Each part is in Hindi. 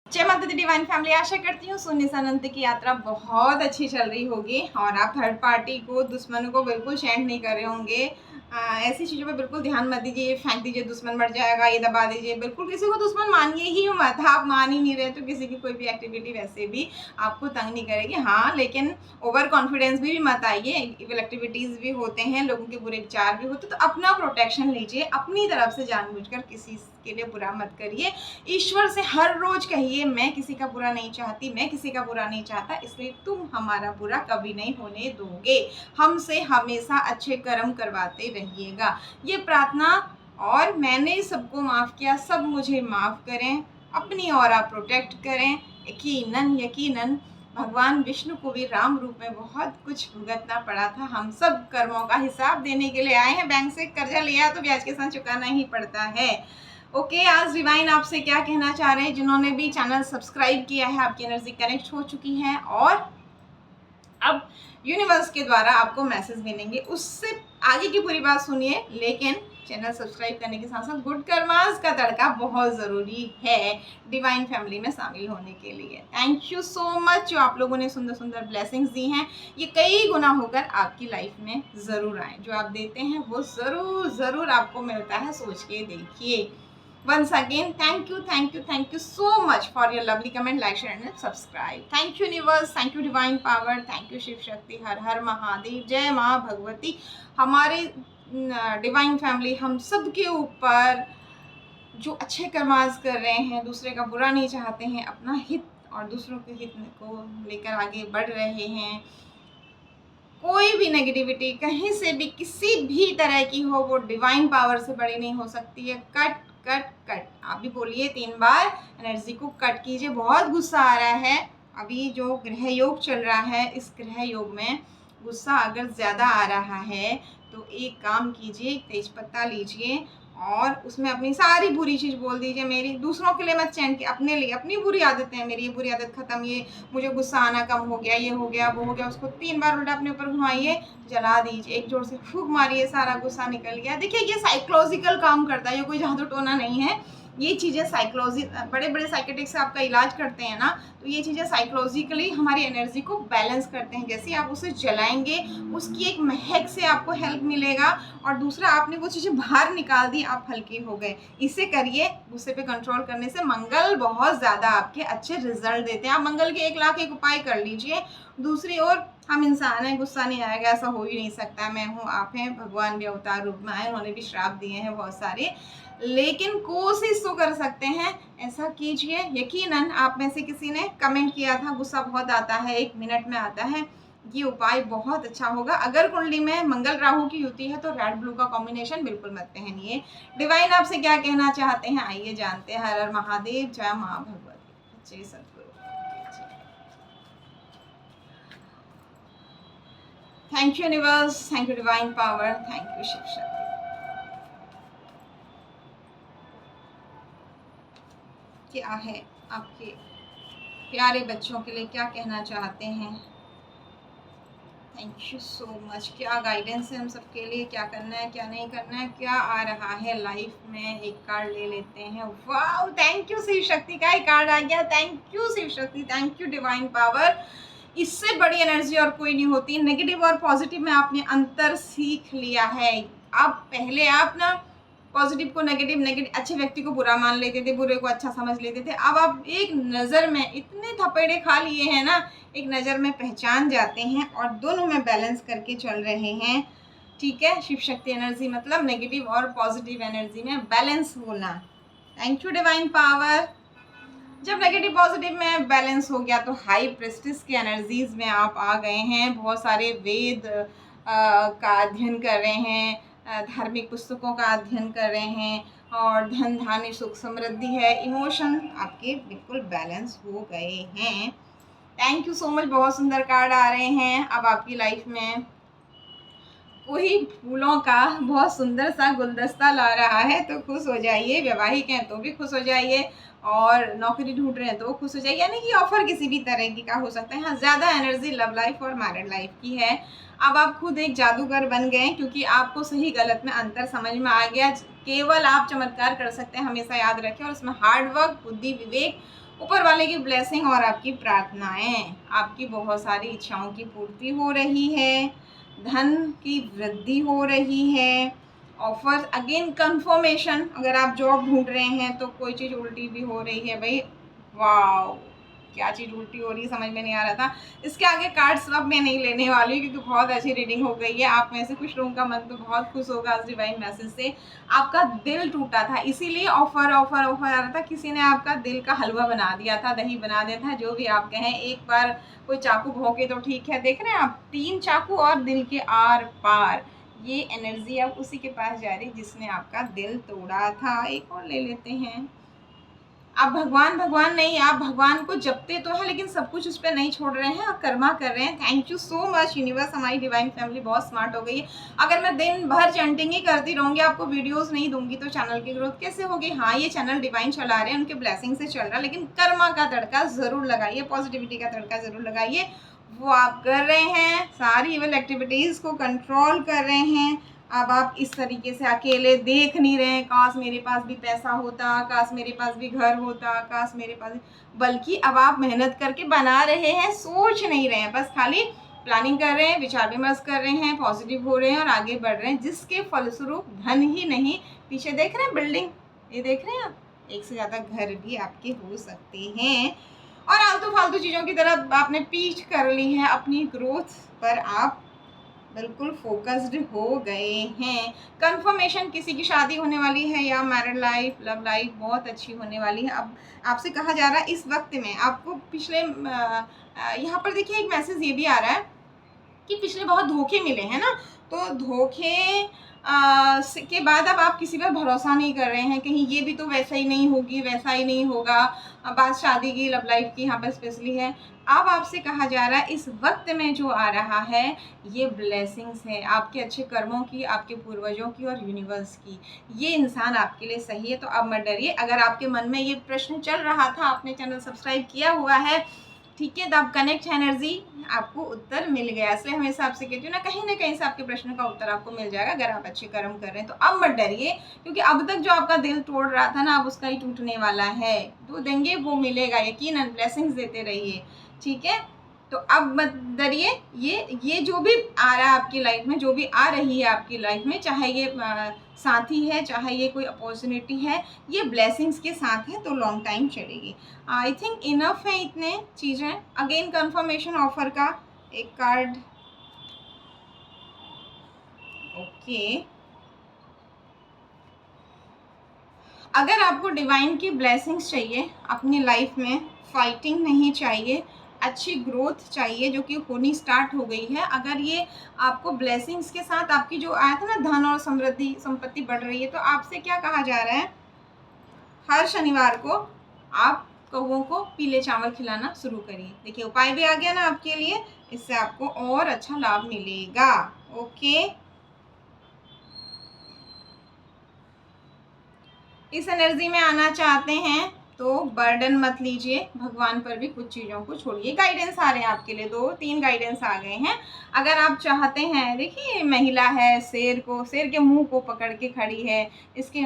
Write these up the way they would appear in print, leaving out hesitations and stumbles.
जय माता दी डिवाइन फैमिली। आशा करती हूँ शून्य से अनंत की यात्रा बहुत अच्छी चल रही होगी और आप थर्ड पार्टी को, दुश्मन को बिल्कुल शेयर नहीं कर रहे होंगे। ऐसी चीज़ों पे बिल्कुल ध्यान मत दीजिए, फेंक दीजिए दुश्मन मर जाएगा, ये दबा दीजिए। बिल्कुल किसी को दुश्मन मानिए ही मत। आप मान ही नहीं रहे तो किसी की कोई भी एक्टिविटी वैसे भी आपको तंग नहीं करेगी। हाँ, लेकिन ओवर कॉन्फिडेंस भी मत आइए। इविल एक्टिविटीज़ भी होते हैं, लोगों के बुरे विचार भी होते, तो अपना प्रोटेक्शन लीजिए। अपनी तरफ से जानबूझकर किसी के लिए बुरा मत करिए। ईश्वर से हर रोज कहिए, मैं किसी का बुरा नहीं चाहती, मैं किसी का बुरा नहीं चाहता, इसलिए तुम हमारा बुरा कभी नहीं होने दोगे। हमसे हमेशा अच्छे कर्म करवाते रहिएगा, ये प्रार्थना। और मैंने सबको माफ़ किया, सब मुझे माफ़ करें, अपनी ऑरा प्रोटेक्ट करें। यकीनन यकीनन भगवान विष्णु को भी राम रूप में बहुत कुछ भुगतना पड़ा था। हम सब कर्मों का हिसाब देने के लिए आए हैं। बैंक से कर्जा लिया तो ब्याज के साथ चुकाना ही पड़ता है। ओके, आज डिवाइन आपसे क्या कहना चाह रहे हैं? जिन्होंने भी चैनल सब्सक्राइब किया है, आपकी एनर्जी कनेक्ट हो चुकी है और अब यूनिवर्स के द्वारा आपको मैसेज मिलेंगे। उससे आगे की पूरी बात सुनिए, लेकिन चैनल सब्सक्राइब करने के साथ साथ गुड कर्मास का तड़का बहुत ज़रूरी है डिवाइन फैमिली में शामिल होने के लिए। थैंक यू सो मच जो आप लोगों ने सुंदर सुंदर ब्लेसिंग्स दी हैं। ये कई गुना होकर आपकी लाइफ में ज़रूर आए। जो आप देते हैं वो ज़रूर ज़रूर आपको मिलता है, सोच के देखिए। Once again, thank you so much for your lovely comment, like, share and subscribe. Thank you universe, thank you divine power, thank you Shiv Shakti, हर हर महादेव, जय माँ भगवती। हमारे डिवाइन फैमिली हम सब के ऊपर जो अच्छे कर्माज कर रहे हैं, दूसरे का बुरा नहीं चाहते हैं, अपना हित और दूसरों के हित को लेकर आगे बढ़ रहे हैं। कोई भी नेगेटिविटी कहीं से भी किसी भी तरह की हो, वो डिवाइन पावर से बड़ी नहीं हो सकती है। कट कट कट, आप भी बोलिए 3 बार, एनर्जी को कट कीजिए। बहुत गुस्सा आ रहा है, अभी जो ग्रह योग चल रहा है, इस ग्रह योग में गुस्सा अगर ज़्यादा आ रहा है तो एक काम कीजिए, एक तेज पत्ता लीजिए और उसमें अपनी सारी बुरी चीज़ बोल दीजिए। मेरी दूसरों के लिए मत चैन के, अपने लिए, अपनी बुरी आदतें हैं, मेरी ये बुरी आदत खत्म, ये मुझे गुस्सा आना कम हो गया, ये हो गया, वो हो गया। उसको 3 बार उल्टा अपने ऊपर घुमाइए, जला दीजिए, एक जोर से फूंक मारिए, सारा गुस्सा निकल गया। देखिए, ये साइकोलॉजिकल काम करता है, ये कोई जादू टोना नहीं है। ये चीज़ें साइकोलॉजी, बड़े बड़े साइकेट्रिक से आपका इलाज करते हैं ना, तो ये चीज़ें साइकोलॉजिकली हमारी एनर्जी को बैलेंस करते हैं। जैसे आप उसे जलाएंगे, उसकी एक महक से आपको हेल्प मिलेगा और दूसरा, आपने वो चीज़ें बाहर निकाल दी, आप हल्के हो गए। इसे करिए। गुस्से पे कंट्रोल करने से मंगल बहुत ज़्यादा आपके अच्छे रिजल्ट देते हैं। आप मंगल के 1,00,000 उपाय कर लीजिए। दूसरी ओर, हम इंसान हैं, गुस्सा नहीं आएगा ऐसा हो ही नहीं सकता। मैं हूँ, आप हैं, भगवान भी अवतार रूप में आए, उन्होंने भी श्राप दिए हैं बहुत सारे, लेकिन कोशिश तो कर सकते हैं। ऐसा कीजिए। यकीनन आप में से किसी ने कमेंट किया था, गुस्सा बहुत आता है, 1 मिनट में आता है। ये उपाय बहुत अच्छा होगा। अगर कुंडली में मंगल राहु की युति है तो रेड ब्लू का कॉम्बिनेशन बिल्कुल मत पहनिए। डिवाइन आपसे क्या कहना चाहते हैं, आइए जानते हैं। हर हर महादेव, जय माँ भगवती, जय सतगुरु। Thank you universe, thank you divine power, thank you Shiv Shakti. क्या है आपके प्यारे बच्चों के लिए, क्या कहना चाहते हैं? Thank you so much. क्या गाइडेंस है हम सबके लिए, क्या करना है, क्या नहीं करना है, क्या आ रहा है लाइफ में? एक कार्ड ले लेते हैं। वाओ, थैंक यू शिव शक्ति का एक कार्ड आ गया। थैंक यू शिव शक्ति, थैंक यू डिवाइन पावर। इससे बड़ी एनर्जी और कोई नहीं होती। नेगेटिव और पॉजिटिव में आपने अंतर सीख लिया है। अब पहले आप ना पॉजिटिव को नेगेटिव, नेगेटिव अच्छे व्यक्ति को बुरा मान लेते थे, बुरे को अच्छा समझ लेते थे। अब आप एक नज़र में इतने थपेड़े खा लिए हैं ना, एक नज़र में पहचान जाते हैं और दोनों में बैलेंस करके चल रहे हैं। ठीक है, शिव शक्ति एनर्जी मतलब नेगेटिव और पॉजिटिव एनर्जी में बैलेंस होना। Thank you divine power. जब नेगेटिव पॉजिटिव में बैलेंस हो गया तो हाई प्रेस्टिस की एनर्जीज में आप आ गए हैं। बहुत सारे वेद का अध्ययन कर रहे हैं, धार्मिक पुस्तकों का अध्ययन कर रहे हैं और धन धान्य सुख समृद्धि है। इमोशन आपके बिल्कुल बैलेंस हो गए हैं। Thank you so much. बहुत सुंदर कार्ड आ रहे हैं। अब आपकी लाइफ में कोई फूलों का बहुत सुंदर सा गुलदस्ता ला रहा है तो खुश हो जाइए। वैवाहिक हैं तो भी खुश हो जाइए और नौकरी ढूंढ रहे हैं तो खुश हो जाइए। यानी कि ऑफर किसी भी तरह की का हो सकता है। हाँ, ज़्यादा एनर्जी लव लाइफ और मैरिड लाइफ की है। अब आप खुद एक जादूगर बन गए क्योंकि आपको सही गलत में अंतर समझ में आ गया। केवल आप चमत्कार कर सकते हैं, हमेशा याद रखें। और उसमें हार्ड वर्क, बुद्धि, विवेक ऊपर वाले की ब्लेसिंग और आपकी प्रार्थनाएं, आपकी बहुत सारी इच्छाओं की पूर्ति हो रही है, धन की वृद्धि हो रही है, ऑफर अगेन कंफर्मेशन। अगर आप जॉब ढूंढ रहे हैं तो कोई चीज़ उल्टी भी हो रही है भाई। वाह, क्या चीज़ उल्टी हो रही है समझ में नहीं आ रहा था। इसके आगे कार्ड्स अब मैं नहीं लेने वाली क्योंकि बहुत अच्छी रीडिंग हो गई है। आप में से कुछ लोगों का मन तो बहुत खुश होगा इस डिवाइन मैसेज से। आपका दिल टूटा था इसीलिए ऑफर ऑफर ऑफर आ रहा था। किसी ने आपका दिल का हलवा बना दिया था, दही बना दिया था, जो भी आप कहें। एक बार कोई चाकू भौंके तो ठीक है। देख रहे हैं आप 3 चाकू और दिल के आर पार। ये एनर्जी अब उसी के पास जा रही जिसने आपका दिल तोड़ा था। एक और ले लेते हैं। आप भगवान भगवान नहीं, आप भगवान को जपते तो है लेकिन सब कुछ उस पर नहीं छोड़ रहे हैं और कर्मा कर रहे हैं। Thank you so much universe. हमारी डिवाइन फैमिली बहुत स्मार्ट हो गई है। अगर मैं दिन भर चैंटिंग ही करती रहूंगी, आपको वीडियोस नहीं दूंगी तो चैनल की ग्रोथ कैसे होगी। हाँ, ये चैनल डिवाइन चला रहे हैं, उनके ब्लेसिंग से चल रहा है, लेकिन कर्मा का तड़का जरूर लगाइए, पॉजिटिविटी का तड़का जरूर लगाइए। वो आप कर रहे हैं, सारी इविल एक्टिविटीज को कंट्रोल कर रहे हैं। अब आप इस तरीके से अकेले देख नहीं रहे हैं, काश मेरे पास भी पैसा होता, काश मेरे पास भी घर होता, काश मेरे पास, बल्कि अब आप मेहनत करके बना रहे हैं, सोच नहीं रहे हैं, बस खाली प्लानिंग कर रहे हैं, विचार विमर्श कर रहे हैं, पॉजिटिव हो रहे हैं और आगे बढ़ रहे हैं, जिसके फलस्वरूप धन ही नहीं, पीछे देख रहे हैं बिल्डिंग, ये देख रहे हैं आप, एक से ज़्यादा घर भी आपके हो सकते हैं। और आलतू फालतू चीज़ों की तरफ आपने पीछ कर ली है, अपनी ग्रोथ पर आप बिल्कुल फोकस्ड हो गए हैं। कंफर्मेशन, किसी की शादी होने वाली है या मैरिड लाइफ, लव लाइफ बहुत अच्छी होने वाली है। अब आपसे कहा जा रहा है इस वक्त में आपको पिछले यहाँ पर देखिए एक मैसेज ये भी आ रहा है कि पिछले बहुत धोखे मिले हैं ना, तो धोखे के बाद अब आप किसी पर भरोसा नहीं कर रहे हैं, कहीं ये भी तो वैसा ही नहीं होगी, वैसा ही नहीं होगा। बात शादी की, लव लाइफ की यहाँ पर स्पेशली है। अब आपसे कहा जा रहा है इस वक्त में जो आ रहा है ये ब्लेसिंग्स है, आपके अच्छे कर्मों की, आपके पूर्वजों की और यूनिवर्स की। ये इंसान आपके लिए सही है, तो अब मत डरिए। अगर आपके मन में ये प्रश्न चल रहा था, आपने चैनल सब्सक्राइब किया हुआ है, ठीक है, तो आप कनेक्ट एनर्जी, आपको उत्तर मिल गया। इसलिए हमेशा आपसे कहती हूँ ना कहीं से आपके प्रश्न का उत्तर आपको मिल जाएगा अगर आप अच्छे कर्म कर रहे हैं। तो अब मत डरिए, क्योंकि अब तक जो आपका दिल तोड़ रहा था ना, अब उसका ही टूटने वाला है। जो देंगे वो मिलेगा, यकीनन ब्लेसिंग्स देते रहिए, ठीक है। तो अब मत डरिए। ये जो भी आ रहा है आपकी लाइफ में, जो भी आ रही है आपकी लाइफ में, चाहे ये साथी है, चाहे ये कोई अपॉर्चुनिटी है, ये ब्लेसिंग्स के साथ है तो लॉन्ग टाइम चलेगी। आई थिंक इनफ है इतने चीज़ें। अगेन कंफर्मेशन ऑफर का एक कार्ड, ओके। अगर आपको डिवाइन की ब्लेसिंग्स चाहिए अपनी लाइफ में, फाइटिंग नहीं चाहिए, अच्छी ग्रोथ चाहिए जो कि होनी स्टार्ट हो गई है, अगर ये आपको ब्लेसिंग्स के साथ आपकी जो आया था ना धन और समृद्धि संपत्ति बढ़ रही है, तो आपसे क्या कहा जा रहा है, हर शनिवार को आप कौवों को पीले चावल खिलाना शुरू करिए। देखिए उपाय भी आ गया ना आपके लिए, इससे आपको और अच्छा लाभ मिलेगा, ओके। इस एनर्जी में आना चाहते हैं तो बर्डन मत लीजिए, भगवान पर भी कुछ चीज़ों को छोड़िए। गाइडेंस आ रहे हैं आपके लिए, 2-3 गाइडेंस आ गए हैं। अगर आप चाहते हैं, देखिए महिला है, शेर के मुंह को पकड़ के खड़ी है, इसके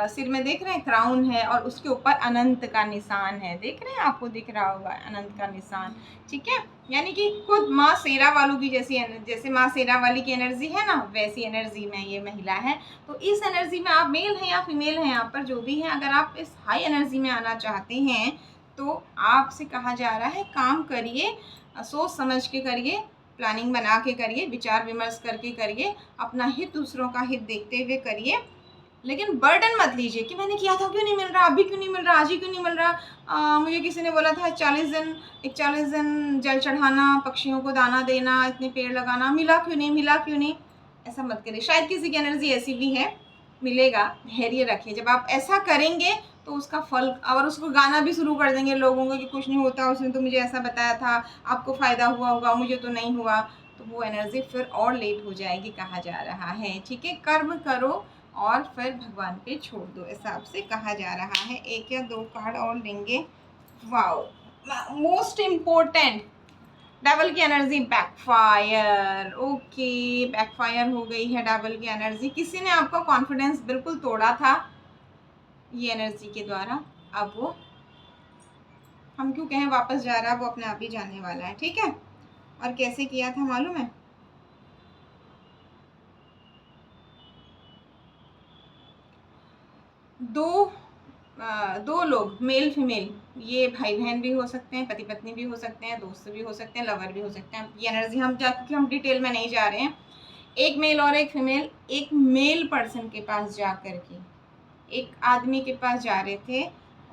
सिर में देख रहे हैं क्राउन है और उसके ऊपर अनंत का निशान है, देख रहे हैं, आपको दिख रहा होगा अनंत का निशान, ठीक है। यानी कि खुद माँ शेरा वालों की जैसे माँ शेरा वाली की एनर्जी है ना, वैसी एनर्जी में ये महिला है। तो इस एनर्जी में आप मेल हैं या फीमेल हैं, यहाँ पर जो भी हैं, अगर आप इस हाई एनर्जी में आना चाहते हैं तो आपसे कहा जा रहा है काम करिए, सोच समझ के करिए, प्लानिंग बना के करिए, विचार विमर्श करके करिए, अपना हित दूसरों का हित देखते हुए करिए, लेकिन बर्डन मत लीजिए कि मैंने किया था क्यों नहीं मिल रहा, अभी क्यों नहीं मिल रहा, आज ही क्यों नहीं मिल रहा। मुझे किसी ने बोला था 41 दिन जल चढ़ाना, पक्षियों को दाना देना, इतने पेड़ लगाना, मिला क्यों नहीं, मिला क्यों नहीं। ऐसा मत करिए, शायद किसी की एनर्जी ऐसी भी है, मिलेगा, धैर्य रखिए। जब आप ऐसा करेंगे तो उसका फल, और उसको गाना भी शुरू कर देंगे लोगों को कि कुछ नहीं होता, उसने तो मुझे ऐसा बताया था, आपको फ़ायदा हुआ होगा, मुझे तो नहीं हुआ, तो वो एनर्जी फिर और लेट हो जाएगी, कहा जा रहा है, ठीक है। कर्म करो और फिर भगवान पे छोड़ दो, ऐसा आपसे कहा जा रहा है। 1 या 2 कार्ड और लेंगे। वाओ, मोस्ट इम्पोर्टेंट, डबल की एनर्जी बैकफायर, ओके, बैकफायर हो गई है डबल की एनर्जी। किसी ने आपका कॉन्फिडेंस बिल्कुल तोड़ा था ये एनर्जी के द्वारा, अब वो हम क्यों कहें वापस जा रहा है, वो अपने आप ही जाने वाला है, ठीक है। और कैसे किया था मालूम है? दो दो लोग मेल फीमेल, ये भाई बहन भी हो सकते हैं, पति पत्नी भी हो सकते हैं, दोस्त भी हो सकते हैं, लवर भी हो सकते हैं। ये एनर्जी हम क्योंकि हम डिटेल में नहीं जा रहे हैं। एक मेल और एक फीमेल एक मेल पर्सन के पास जा कर के, एक आदमी के पास जा रहे थे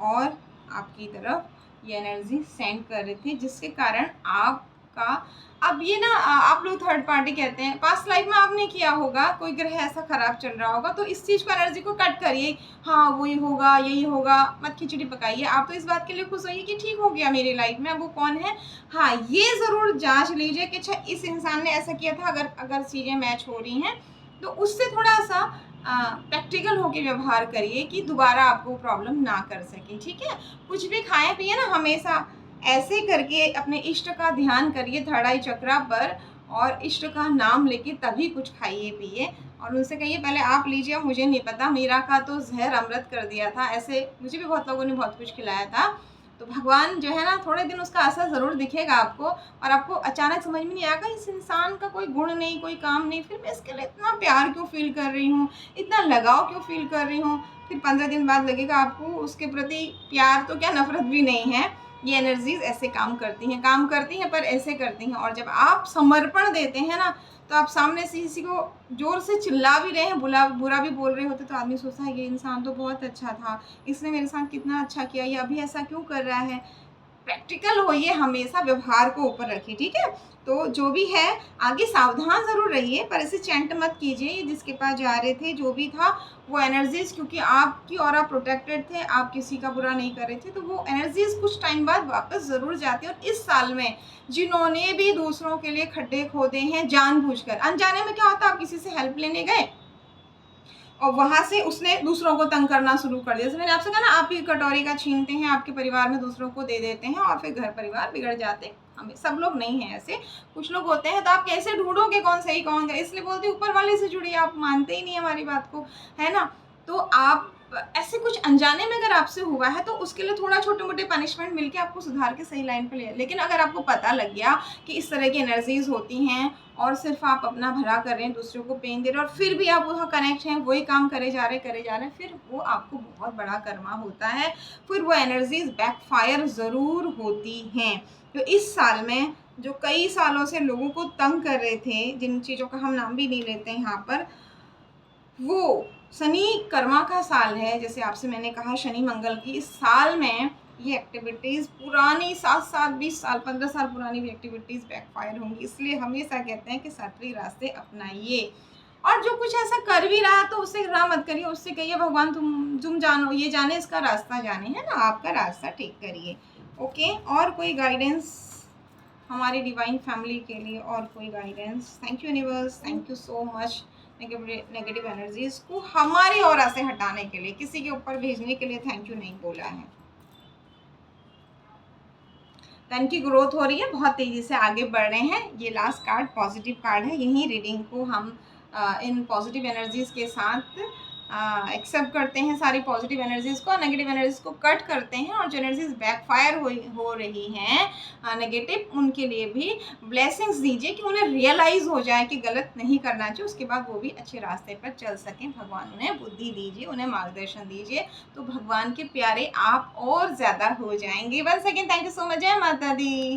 और आपकी तरफ ये एनर्जी सेंड कर रहे थे, जिसके कारण आपका, अब ये ना आप लोग थर्ड पार्टी कहते हैं, पास्ट लाइफ में आपने किया होगा, कोई ग्रह ऐसा खराब चल रहा होगा, तो इस चीज़ को एनर्जी को कट करिए। हाँ वही होगा, यही होगा, मत खिचड़ी पकाइए। आप तो इस बात के लिए खुश होइए कि ठीक हो गया मेरी लाइफ में, वो कौन है। हाँ ये ज़रूर जांच लीजिए कि अच्छा इस इंसान ने ऐसा किया था, अगर चीज़ें मैच हो रही हैं तो उससे थोड़ा सा प्रैक्टिकल होके व्यवहार करिए कि दोबारा आपको प्रॉब्लम ना कर सके, ठीक है। कुछ भी खाएं पिए ना, हमेशा ऐसे करके अपने इष्ट का ध्यान करिए थर्ड आई चक्रा पर, और इष्ट का नाम लेके तभी कुछ खाइए पिए। और उनसे कहिए पहले आप लीजिए, मुझे नहीं पता, मीरा का तो जहर अमृत कर दिया था, ऐसे मुझे भी बहुत लोगों ने बहुत कुछ खिलाया था। तो भगवान जो है ना, थोड़े दिन उसका असर ज़रूर दिखेगा आपको, और आपको अचानक समझ में नहीं आएगा इस इंसान का कोई गुण नहीं, कोई काम नहीं, फिर मैं इसके लिए इतना प्यार क्यों फील कर रही हूँ, इतना लगाव क्यों फील कर रही हूँ। फिर 15 दिन बाद लगेगा आपको उसके प्रति प्यार तो क्या नफरत भी नहीं है। ये एनर्जीज ऐसे काम करती हैं पर ऐसे करती हैं। और जब आप समर्पण देते हैं ना, तो आप सामने से किसी को जोर से चिल्ला भी रहे हैं, बुरा भी बोल रहे होते, तो आदमी सोचता है ये इंसान तो बहुत अच्छा था, इसने मेरे साथ कितना अच्छा किया, ये अभी ऐसा क्यों कर रहा है। प्रैक्टिकल होइए, हमेशा व्यवहार को ऊपर रखिए, ठीक है। तो जो भी है आगे सावधान ज़रूर रहिए, पर ऐसे चैंट मत कीजिए। जिसके पास जा रहे थे जो भी था, वो एनर्जीज, क्योंकि आपकी और आप प्रोटेक्टेड थे, आप किसी का बुरा नहीं कर रहे थे, तो वो एनर्जीज कुछ टाइम बाद वापस ज़रूर जाती है। और इस साल में जिन्होंने भी दूसरों के लिए खड्डे खोदे हैं जानबूझकर, अनजाने में क्या होता है, आप किसी से हेल्प लेने गए और वहाँ से उसने दूसरों को तंग करना शुरू कर दिया। जैसे मैंने आपसे कहा ना, आप ही कटोरी का छीनते हैं, आपके परिवार में दूसरों को दे देते हैं और फिर घर परिवार बिगड़ जाते हैं। हमें सब लोग नहीं हैं ऐसे, कुछ लोग होते हैं। तो आप कैसे ढूंढोगे कौन सही कौन गलत, इसलिए बोलते ऊपर वाले से जुड़िए, आप मानते ही नहीं हमारी बात को, है ना। तो आप ऐसे कुछ अनजाने में अगर आपसे हुआ है, तो उसके लिए थोड़ा छोटे मोटे पनिशमेंट मिलके आपको सुधार के सही लाइन पे ले। लेकिन अगर आपको पता लग गया कि इस तरह की एनर्जीज होती हैं और सिर्फ आप अपना भला कर रहे हैं, दूसरों को पेन दे रहे हैं, और फिर भी आप वहाँ कनेक्ट हैं, वही काम करे जा रहे हैं, फिर वो आपको बहुत बड़ा कर्मा होता है। फिर वो एनर्जीज बैकफायर ज़रूर होती हैं। तो इस साल में जो कई सालों से लोगों को तंग कर रहे थे, जिन चीज़ों का हम नाम भी नहीं लेते हैं यहाँ पर, वो शनि कर्मा का साल है। जैसे आपसे मैंने कहा शनि मंगल की, इस साल में ये एक्टिविटीज़ पुरानी 7 साल 20 साल 15 साल पुरानी भी एक्टिविटीज़ बैकफायर होंगी। इसलिए हमेशा कहते हैं कि सात्विक रास्ते अपनाइए, और जो कुछ ऐसा कर भी रहा तो उससे ग्रह मत करिए, उससे कहिए भगवान तुम जानो, ये जाने इसका रास्ता जाने, है ना, आपका रास्ता ठीक करिए। ओके, और कोई गाइडेंस हमारी डिवाइन फैमिली के लिए, और कोई guidance? Thank you universe, thank you so much. Negative energies को हमारी ऑरा से हटाने के लिए, किसी के ऊपर भेजने के लिए थैंक यू नहीं बोला है। धन की ग्रोथ हो रही है, बहुत तेजी से आगे बढ़ रहे हैं। ये लास्ट कार्ड पॉजिटिव कार्ड है, यही रीडिंग को हम इन पॉजिटिव एनर्जीज के साथ एक्सेप्ट करते हैं, सारी पॉजिटिव एनर्जीज को, नेगेटिव एनर्जीज को कट करते हैं। और जो एनर्जीज बैकफायर हो रही हैं नेगेटिव, उनके लिए भी ब्लेसिंग्स दीजिए कि उन्हें रियलाइज हो जाए कि गलत नहीं करना चाहिए, उसके बाद वो भी अच्छे रास्ते पर चल सकें। भगवान उन्हें बुद्धि दीजिए, उन्हें मार्गदर्शन दीजिए, तो भगवान के प्यारे आप और ज़्यादा हो जाएंगे। One second, thank you so much, जय माता दी।